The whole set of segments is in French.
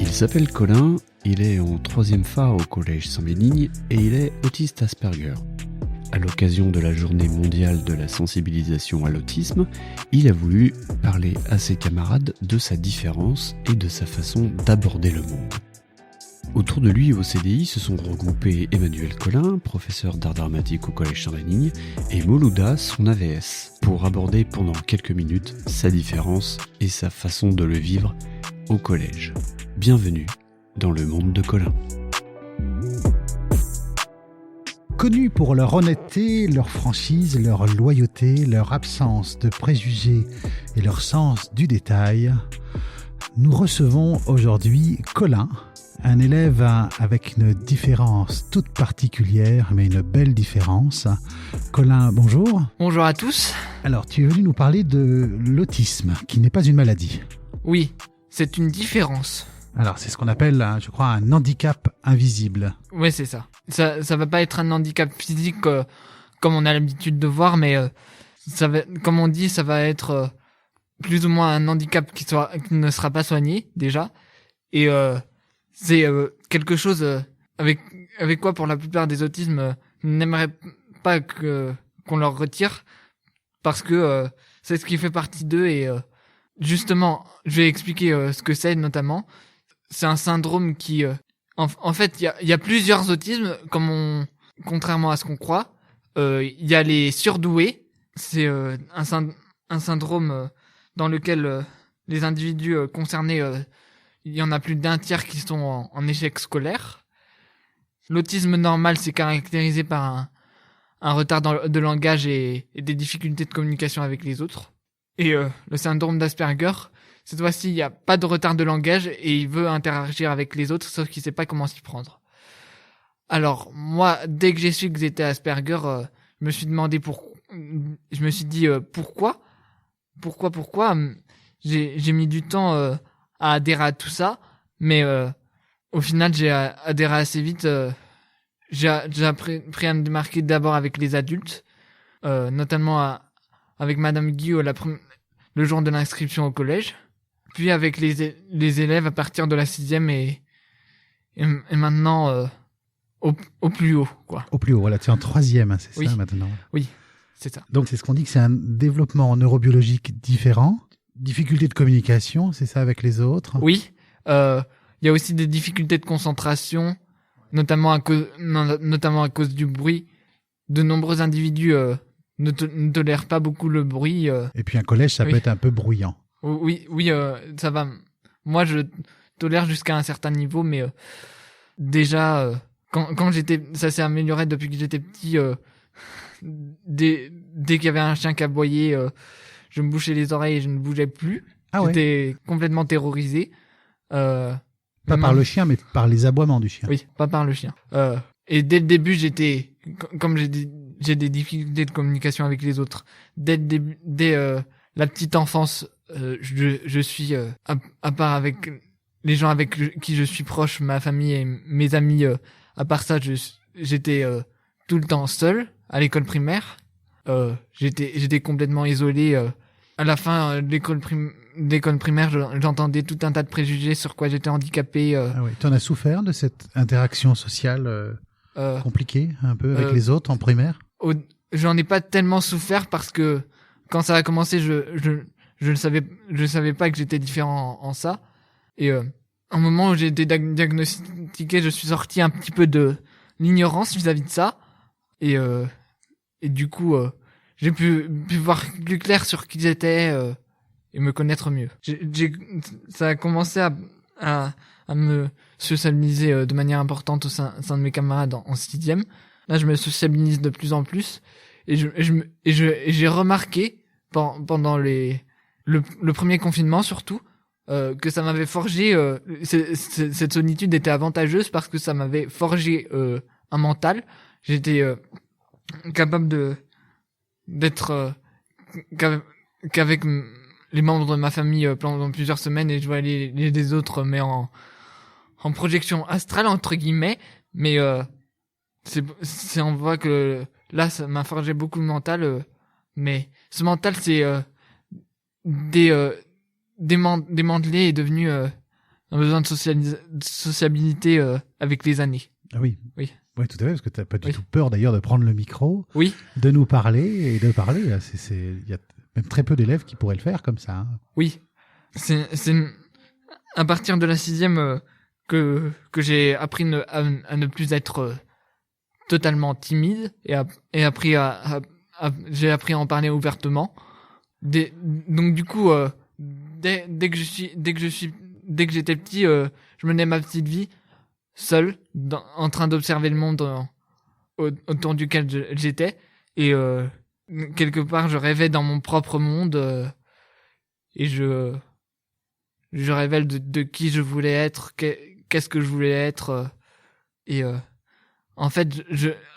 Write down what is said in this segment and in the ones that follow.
Il s'appelle Colin, il est en 3e phare au collège Saint-Bénigne et il est autiste Asperger. À l'occasion de la journée mondiale de la sensibilisation à l'autisme, il a voulu parler à ses camarades de sa différence et de sa façon d'aborder le monde. Autour de lui au CDI se sont regroupés Emmanuel Colin, professeur d'art dramatique au collège Saint-Bénigne, et Moulouda, son AVS, pour aborder pendant quelques minutes sa différence et sa façon de le vivre au collège. Bienvenue dans le monde de Colin. Connus pour leur honnêteté, leur franchise, leur loyauté, leur absence de préjugés et leur sens du détail, nous recevons aujourd'hui Colin, un élève avec une différence toute particulière, mais une belle différence. Colin, bonjour. Bonjour à tous. Alors, tu es venu nous parler de l'autisme, qui n'est pas une maladie. Oui, c'est une différence. Alors, c'est ce qu'on appelle, je crois, un handicap invisible. Ouais, c'est ça. Ça va pas être un handicap physique comme on a l'habitude de voir, mais ça va, comme on dit, ça va être plus ou moins un handicap qui ne sera pas soigné déjà. Et c'est quelque chose avec quoi pour la plupart des autismes n'aimeraient pas qu'on leur retire, parce que c'est ce qui fait partie d'eux. Et justement, je vais expliquer ce que c'est notamment. C'est un syndrome qui en fait il y a plusieurs autismes, contrairement à ce qu'on croit. Il y a les surdoués, c'est un syndrome dans lequel les individus concernés, il y en a plus d'un tiers qui sont en échec scolaire. L'autisme normal, c'est caractérisé par un retard de langage et des difficultés de communication avec les autres. Et le syndrome d'Asperger, cette fois-ci, il n'y a pas de retard de langage et il veut interagir avec les autres, sauf qu'il ne sait pas comment s'y prendre. Alors, moi, dès que j'ai su que j'étais Asperger, je me suis dit pourquoi. J'ai mis du temps à adhérer à tout ça, mais au final, j'ai adhéré assez vite. J'ai appris à me démarquer d'abord avec les adultes, notamment avec Madame Guillot le jour de l'inscription au collège. Puis avec les élèves à partir de la 6e et maintenant au plus haut, quoi. Au plus haut, voilà, tu es en 3e, c'est oui. Ça maintenant. Oui, c'est ça. Donc c'est ce qu'on dit que c'est un développement neurobiologique différent, difficulté de communication, c'est ça, avec les autres. Oui, il y a aussi des difficultés de concentration, notamment à cause du bruit. De nombreux individus ne tolèrent pas beaucoup le bruit. Et puis un collège, ça peut être un peu bruyant. Oui, ça va. Moi, je tolère jusqu'à un certain niveau, mais déjà, quand ça s'est amélioré depuis que j'étais petit. Dès qu'il y avait un chien qui aboyait, je me bouchais les oreilles et je ne bougeais plus. Ah ouais. J'étais complètement terrorisé. Pas par le chien, mais par les aboiements du chien. Oui, pas par le chien. Et dès le début, comme j'ai des difficultés de communication avec les autres. Dès la petite enfance, je suis à part avec les gens avec qui je suis proche, ma famille et mes amis. À part ça, j'étais tout le temps seul à l'école primaire. J'étais complètement isolé. À la fin de l'école primaire, j'entendais tout un tas de préjugés sur quoi j'étais handicapé. Ah oui. T'en as souffert de cette interaction sociale compliquée un peu avec les autres en primaire? J'en ai pas tellement souffert parce que quand ça a commencé, je ne savais pas que j'étais différent en ça. Et un moment où j'ai été diagnostiqué, je suis sorti un petit peu de l'ignorance vis-à-vis de ça. Et du coup, j'ai pu voir plus clair sur qui j'étais et me connaître mieux. Ça a commencé à me sociabiliser de manière importante au sein de mes camarades en 6e. Là, je me sociabilise de plus en plus. Et j'ai remarqué pendant le premier confinement surtout que ça m'avait forgé cette solitude était avantageuse parce que ça m'avait forgé un mental. J'étais capable d'être qu'avec les membres de ma famille pendant plusieurs semaines et je voyais les autres mais en projection astrale entre guillemets, mais c'est on voit que là ça m'a forgé beaucoup le mental, mais ce mental c'est démantelé est devenu besoin de sociabilité avec les années. Ah oui. Oui. Oui, tout à fait, parce que tu n'as pas du Oui. tout peur d'ailleurs de prendre le micro, Oui, de nous parler et de parler. Il y a même très peu d'élèves qui pourraient le faire comme ça. Hein. oui. C'est à partir de la 6e que j'ai appris à ne plus être totalement timide et appris j'ai appris à en parler ouvertement. Donc du coup, dès que j'étais petit, je menais ma petite vie seul, en train d'observer le monde autour duquel j'étais, et quelque part je rêvais dans mon propre monde, et je rêvais de qui je voulais être, qu'est-ce que je voulais être, et en fait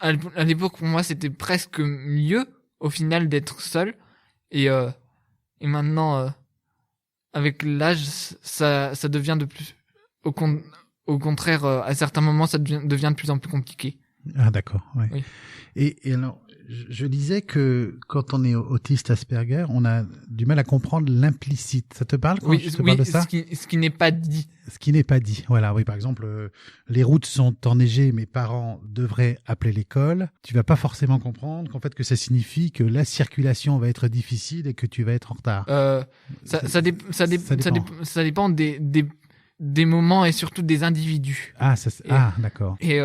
à l'époque pour moi c'était presque mieux au final d'être seul, et maintenant avec l'âge ça devient de plus au contraire, à certains moments, ça devient de plus en plus compliqué. Ah d'accord, ouais. Oui. Et alors, je disais que quand on est autiste Asperger, on a du mal à comprendre l'implicite. Ça te parle quand je te parle de ça? Ce qui n'est pas dit. Ce qui n'est pas dit. Voilà, oui, par exemple, les routes sont enneigées, mes parents devraient appeler l'école. Tu vas pas forcément comprendre qu'en fait que ça signifie que la circulation va être difficile et que tu vas être en retard. Ça dépend des moments et surtout des individus. Ah, d'accord. Et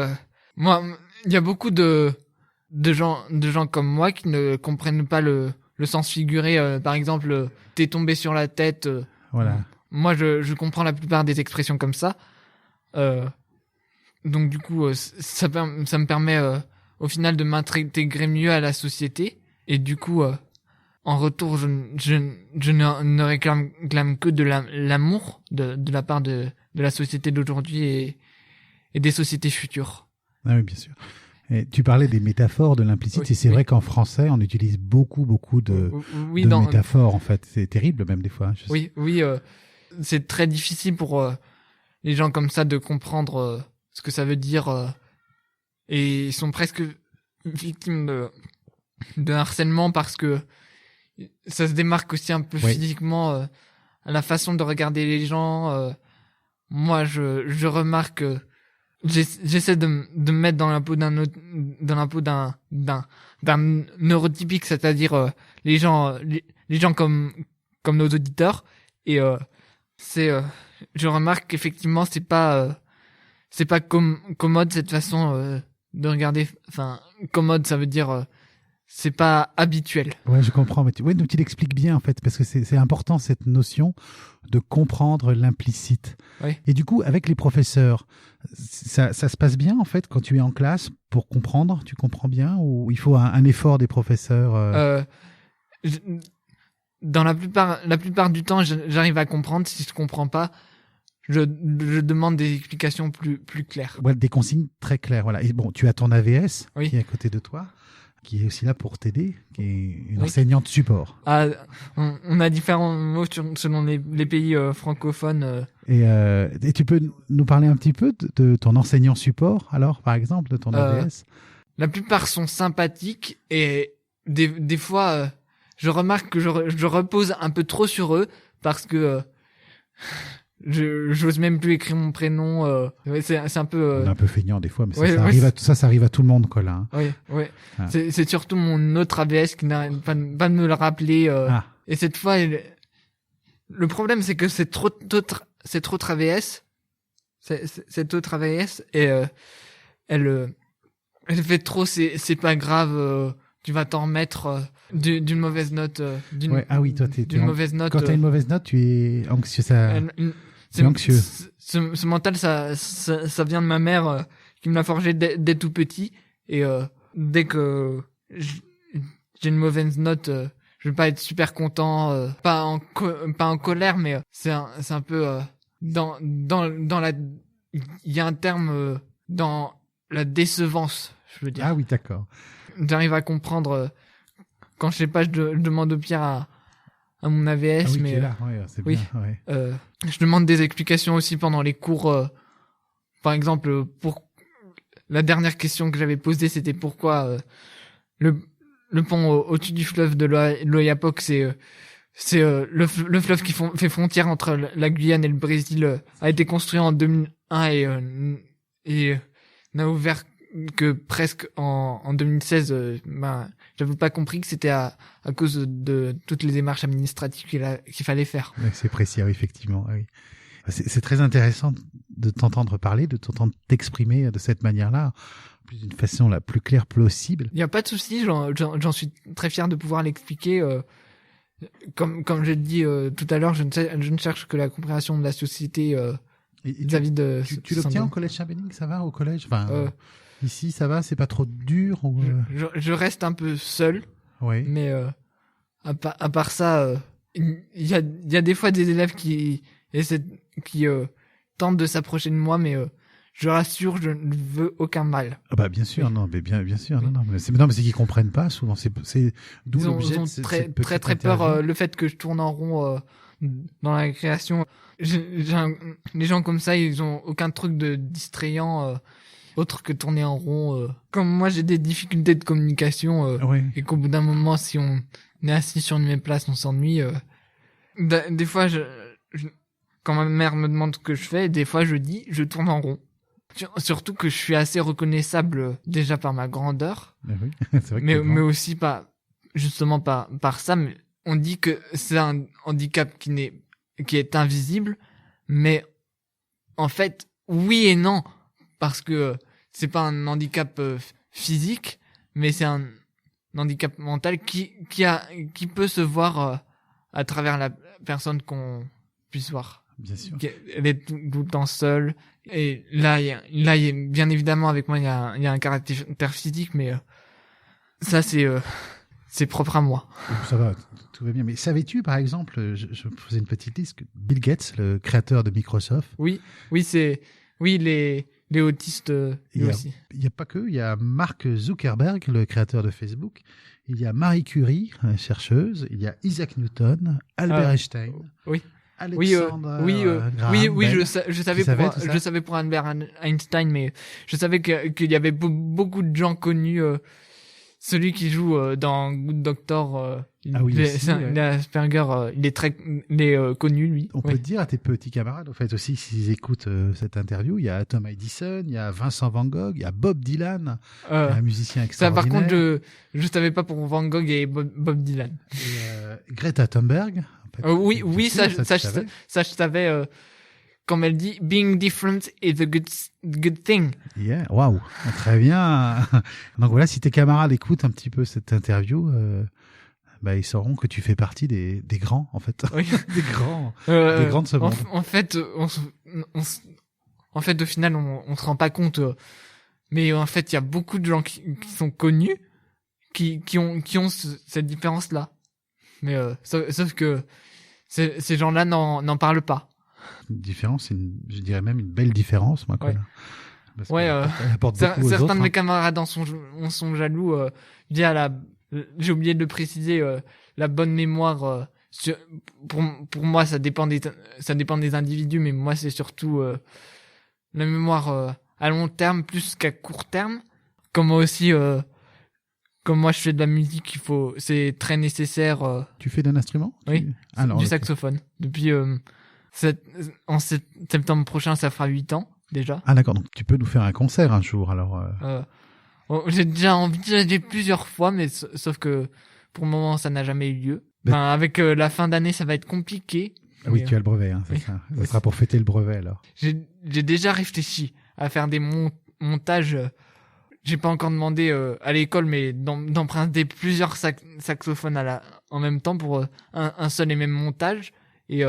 moi, il y a beaucoup de gens comme moi qui ne comprennent pas le sens figuré. Par exemple, t'es tombé sur la tête. Voilà. Moi, je comprends la plupart des expressions comme ça. Donc du coup, ça me permet au final de m'intégrer mieux à la société. Et du coup, en retour, je ne réclame que de l'amour de la part de la société d'aujourd'hui et des sociétés futures. Ah oui, bien sûr. Et tu parlais des métaphores, de l'implicite, Oui, et c'est vrai qu'en français, on utilise beaucoup de métaphores, en fait. C'est terrible, même des fois. Oui, c'est très difficile pour les gens comme ça de comprendre ce que ça veut dire. Et ils sont presque victimes de harcèlement parce que ça se démarque aussi un peu physiquement à la façon de regarder les gens. Moi, je remarque j'essaie de me mettre dans la peau d'un neurotypique, c'est-à-dire les gens comme nos auditeurs, et je remarque qu'effectivement c'est pas commode cette façon de regarder. Enfin, commode, ça veut dire c'est pas habituel. Ouais, je comprends. Mais donc tu l'expliques bien en fait, parce que c'est important cette notion de comprendre l'implicite. Oui. Et du coup, avec les professeurs, ça se passe bien en fait quand tu es en classe pour comprendre. Tu comprends bien, ou il faut un effort des professeurs Dans la plupart du temps, j'arrive à comprendre. Si je comprends pas, je demande des explications plus claires. Ouais, des consignes très claires. Voilà. Et bon, tu as ton AVS Oui. qui est à côté de toi, qui est aussi là pour t'aider, qui est une enseignante support. Ah, on a différents mots selon les pays francophones. Et tu peux nous parler un petit peu de ton enseignant support, alors, par exemple, de ton AVS? La plupart sont sympathiques et des fois, je remarque que je repose un peu trop sur eux parce que j'ose même plus écrire mon prénom. C'est un peu. On est un peu feignant des fois, mais ça arrive à tout le monde, Colin. Oui. Ah. C'est surtout mon autre AVS qui n'arrête pas de me le rappeler. Et cette fois, le problème, c'est que c'est trop AVS. Cette autre AVS, et elle fait trop. C'est pas grave. Tu vas t'en remettre d'une mauvaise note. Ah oui, toi, d'une mauvaise note. Quand t'as une mauvaise note, tu es anxieux. C'est anxieux. Ce mental, ça vient de ma mère qui me l'a forgé dès tout petit. Et dès que j'ai une mauvaise note, je vais pas être super content, pas en colère, mais c'est un peu dans la. Il y a un terme dans la décevance, je veux dire. Ah oui, d'accord. J'arrive à comprendre quand je sais pas, je demande au pire à mon AVS, ah oui, mais tu es là. Ouais, c'est bien. Ouais. Je demande des explications aussi pendant les cours. Par exemple, pour la dernière question que j'avais posée, c'était pourquoi le pont au-dessus du fleuve de l'Oyapock, c'est le fleuve qui fait frontière entre la Guyane et le Brésil a été construit en 2001 et n'a ouvert que presque en 2016. J'avais pas compris que c'était à cause de toutes les démarches administratives qu'il fallait faire. Ouais, c'est précis, oui, effectivement. Oui. C'est très intéressant de t'entendre parler, de t'entendre t'exprimer de cette manière-là, d'une façon la plus claire possible. Il y a pas de souci, j'en suis très fier de pouvoir l'expliquer. Comme je l'ai dit tout à l'heure, je ne cherche que la compréhension de la société vis-à-vis de. Tu l'obtiens au collège Saint-Bénigne, ça va au collège? Enfin, ici, ça va, c'est pas trop dur ou... je reste un peu seul, oui. Mais à part ça, il y a des fois des élèves qui tentent de s'approcher de moi, mais je rassure, je ne veux aucun mal. Ah bah bien sûr, oui. Non, mais bien sûr, oui. non, mais c'est qu'ils comprennent pas souvent. C'est d'où l'objet. Ils ont très peur le fait que je tourne en rond dans la création. Les gens comme ça, ils ont aucun truc de distrayant autre que tourner en rond. Comme moi, j'ai des difficultés de communication oui. Et qu'au bout d'un moment, si on est assis sur une même place, on s'ennuie. Des fois, quand ma mère me demande ce que je fais, des fois je tourne en rond. Surtout que je suis assez reconnaissable déjà par ma grandeur, oui, c'est vrai que mais aussi par ça. Mais on dit que c'est un handicap qui est invisible, mais en fait oui et non, parce que c'est pas un handicap physique, mais c'est un handicap mental qui peut se voir à travers la personne qu'on puisse voir. Bien sûr. Elle est tout le temps seule. Et là, bien évidemment, avec moi, il y a un caractère physique, mais ça, c'est propre à moi. Ça va, tout va bien. Mais savais-tu, par exemple, je faisais une petite liste, que Bill Gates, le créateur de Microsoft. Oui, les autistes, aussi. Il n'y a pas que, il y a Mark Zuckerberg, le créateur de Facebook. Il y a Marie Curie, chercheuse. Il y a Isaac Newton, Albert Einstein. Oui. Alexandre je savais pour Albert Einstein, mais je savais qu'il y avait beaucoup de gens connus. Celui qui joue dans Good Doctor, Asperger, il est connu, lui. On peut dire à tes petits camarades, en fait, aussi, s'ils écoutent cette interview, il y a Thomas Edison, il y a Vincent Van Gogh, il y a Bob Dylan, un musicien extraordinaire. Ça, par contre, je savais pas pour Van Gogh et Bob Dylan. Et Greta Thunberg. Oui, ça je savais. Comme elle dit, being different is a good thing. Yeah, waouh, très bien. Donc voilà, si tes camarades écoutent un petit peu cette interview, ils sauront que tu fais partie des grands, en fait. Oui. des grands de ce monde. En fait, au final, on se rend pas compte. Mais en fait, il y a beaucoup de gens qui sont connus, qui ont cette différence-là. Mais sauf que ces gens-là n'en parlent pas. Une différence, je dirais même une belle différence, moi. Ouais. Elle apporte beaucoup aux certains de mes camarades en sont jaloux. J'ai oublié de le préciser, la bonne mémoire. Pour moi, ça dépend des individus, mais moi, c'est surtout la mémoire à long terme plus qu'à court terme. Comme moi aussi. Comme moi je fais de la musique, c'est très nécessaire. Tu fais d'un instrument? Oui, du saxophone. Depuis en septembre prochain, ça fera 8 ans déjà. Ah d'accord, donc tu peux nous faire un concert un jour alors. J'ai déjà envisagé plusieurs fois, mais sauf que pour le moment ça n'a jamais eu lieu. Avec la fin d'année, ça va être compliqué. Ah oui, tu as le brevet, hein, c'est ça. Ça sera pour fêter le brevet alors. J'ai déjà réfléchi à faire des montages. J'ai pas encore demandé à l'école, mais d'emprunter plusieurs saxophones en même temps pour un seul et même montage et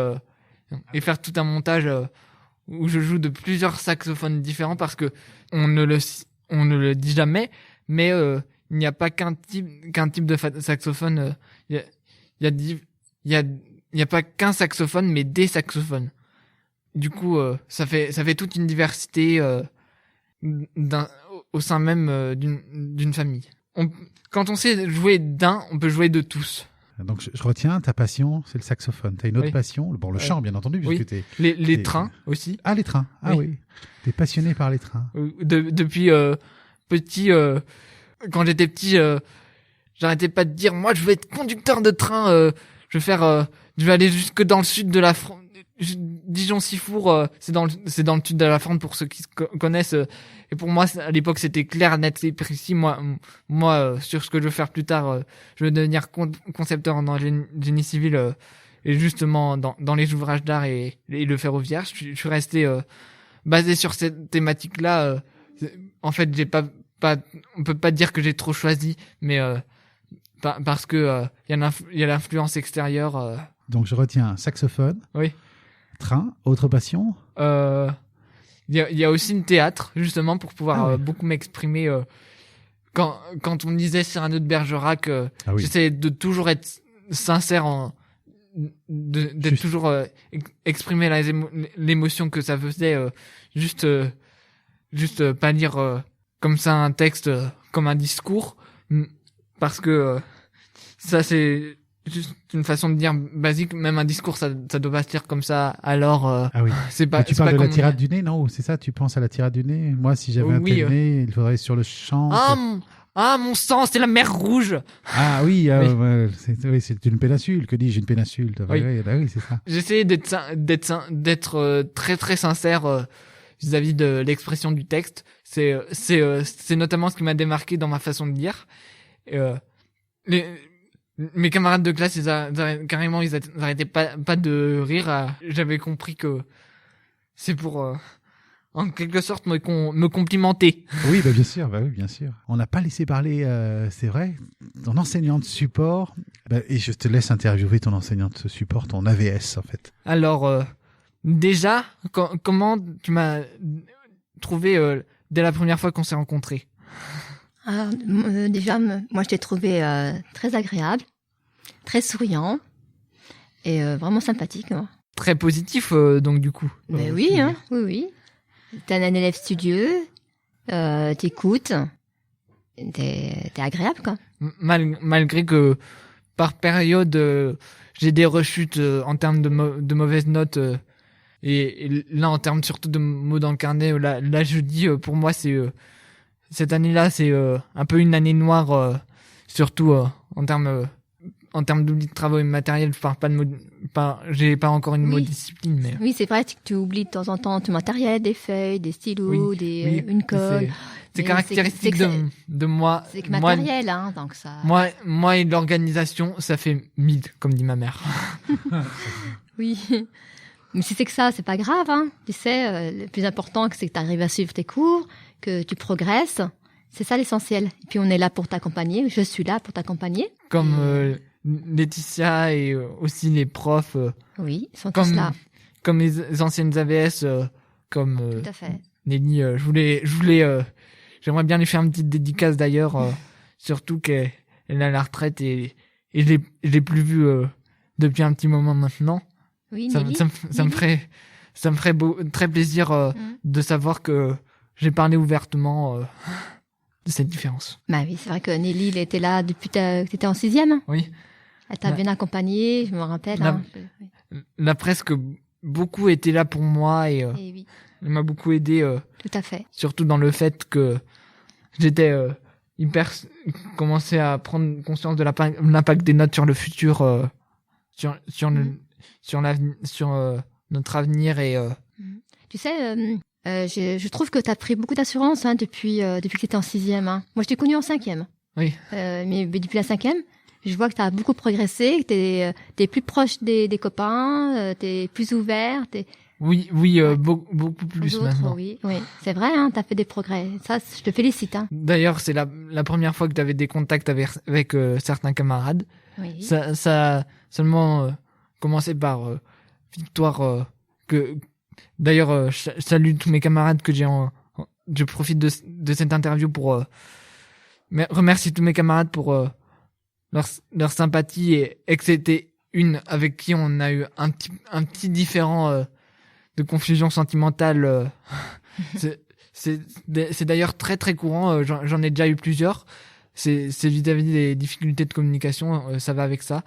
faire tout un montage où je joue de plusieurs saxophones différents parce que on ne le dit jamais, mais il n'y a pas qu'un type de saxophone. Il y a pas qu'un saxophone, mais des saxophones. Du coup, ça fait toute une diversité au sein même d'une famille. Quand on sait jouer d'un, on peut jouer de tous. Donc je retiens, ta passion, c'est le saxophone. T'as une autre passion, le chant bien entendu, puisque t'es... Les trains aussi. Ah, les trains, oui. T'es passionné par les trains. Depuis petit, quand j'étais petit, j'arrêtais pas de dire, moi je veux être conducteur de train, je vais aller jusque dans le sud de la France. Dijon-Sifour, c'est dans le sud de la France pour ceux qui connaissent. Et pour moi, à l'époque, c'était clair, net et précis. Moi, sur ce que je veux faire plus tard, je veux devenir concepteur en génie civil et justement dans les ouvrages d'art et le ferroviaire. Je suis resté basé sur cette thématique-là. En fait, on peut pas dire que j'ai trop choisi, mais parce que il y a l'influence extérieure. Donc je retiens saxophone. Oui. Train, autre passion? Il y a aussi le théâtre, justement, pour pouvoir beaucoup m'exprimer. Quand on lisait Cyrano de Bergerac, j'essayais de toujours être sincère d'être toujours exprimer l'émotion que ça faisait, juste pas lire comme ça un texte comme un discours, parce que ça c'est juste une façon de dire basique. Même un discours, ça doit pas se lire comme ça. Alors, c'est pas. Mais tu parles de la tirade du nez, non? C'est ça? Tu penses à la tirade du nez? Moi, si j'avais un tel nez, il faudrait sur le champ. Mon sang, c'est la mer Rouge. Ah oui, c'est une péninsule. Que dis-je, une péninsule? Oui, c'est ça. J'essayais d'être très très sincère vis-à-vis de l'expression du texte. C'est notamment ce qui m'a démarqué dans ma façon de dire. Mes camarades de classe, ils arrêtaient pas de rire. J'avais compris que c'est pour, en quelque sorte, me complimenter. Oui, bien sûr, bien sûr. On n'a pas laissé parler, c'est vrai, ton enseignant de support. Et je te laisse interviewer ton enseignant de support, ton AVS, en fait. Alors, déjà, comment tu m'as trouvé dès la première fois qu'on s'est rencontrés? Déjà, moi, je t'ai trouvé très agréable, très souriant et vraiment sympathique. Moi. Très positif, donc, du coup. Mais oui, hein, oui. T'es un élève studieux, t'écoutes, t'es agréable, quoi. Malgré que, par période, j'ai des rechutes en termes de mauvaises notes, et là, en termes surtout de mots dans le carnet, là je dis, pour moi, c'est... cette année-là, c'est un peu une année noire, surtout en termes d'oubli de travaux et matériel. Je parle pas j'ai pas encore une mot discipline, mais oui, c'est vrai que tu oublies de temps en temps du matériel, des feuilles, des stylos, une colle. C'est caractéristique de moi. C'est que matériel, hein, donc ça. Moi et l'organisation, ça fait mid, comme dit ma mère. Oui. Mais si c'est que ça, c'est pas grave, hein. Tu sais, le plus important, c'est que tu arrives à suivre tes cours, que tu progresses. C'est ça l'essentiel. Et puis on est là pour t'accompagner. Je suis là pour t'accompagner. Comme Laetitia et aussi les profs. Oui, ils sont tous là. Comme les anciennes AVS, comme tout à fait. Nelly. J'aimerais bien lui faire une petite dédicace d'ailleurs, surtout qu'elle est à la retraite et je l'ai plus vue depuis un petit moment maintenant. Oui, ça me ferait très plaisir de savoir que j'ai parlé ouvertement de cette différence. Bah oui, c'est vrai que Nelly, elle était là depuis que t'étais en 6e. Oui. Elle t'a bien accompagnée, je me rappelle. Là, presque beaucoup étaient là pour moi et oui. Elle m'a beaucoup aidé. Tout à fait. Surtout dans le fait que j'étais commençais à prendre conscience de l'impact des notes sur le futur, sur notre avenir et. Tu sais. Je trouve que tu as pris beaucoup d'assurance depuis que tu étais en 6e. Hein. Moi, je t'ai connu en 5e. Oui. Mais depuis la 5e, je vois que tu as beaucoup progressé, que tu es plus proche des copains, tu es plus ouvert. Oui, beaucoup plus maintenant. Oui, c'est vrai, hein, tu as fait des progrès. Ça, je te félicite. Hein. D'ailleurs, c'est la première fois que tu avais des contacts avec certains camarades. Oui. Ça seulement commencé par Victoire que... D'ailleurs, je salue tous mes camarades que je profite de cette interview pour remercier tous mes camarades pour leur sympathie et que c'était une avec qui on a eu un petit différent de confusion sentimentale. C'est d'ailleurs très très courant. J'en ai déjà eu plusieurs. C'est vis-à-vis des difficultés de communication, ça va avec ça.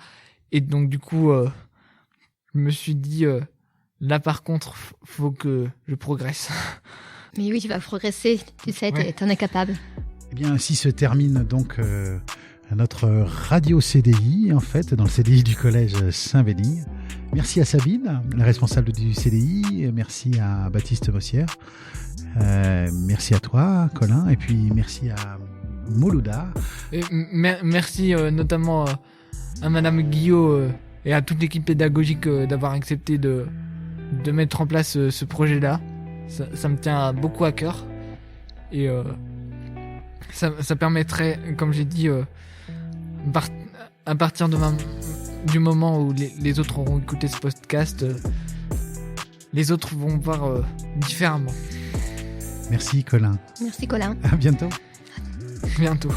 Et donc du coup, je me suis dit. Là, par contre, faut que je progresse. Mais oui, tu vas progresser, tu sais, t'en es capable. Eh bien, ainsi se termine donc notre radio CDI, en fait, dans le CDI du collège Saint-Bénigne. Merci à Sabine, la responsable du CDI. Merci à Baptiste Mossière. Merci à toi, Colin. Et puis merci à Moulouda. Et merci notamment à Madame Guillot et à toute l'équipe pédagogique d'avoir accepté de mettre en place ce projet-là. Ça me tient beaucoup à cœur. Et ça permettrait, comme j'ai dit, à partir du moment où les autres auront écouté ce podcast, les autres vont voir différemment. Merci Colin. Merci Colin. À bientôt. Bientôt.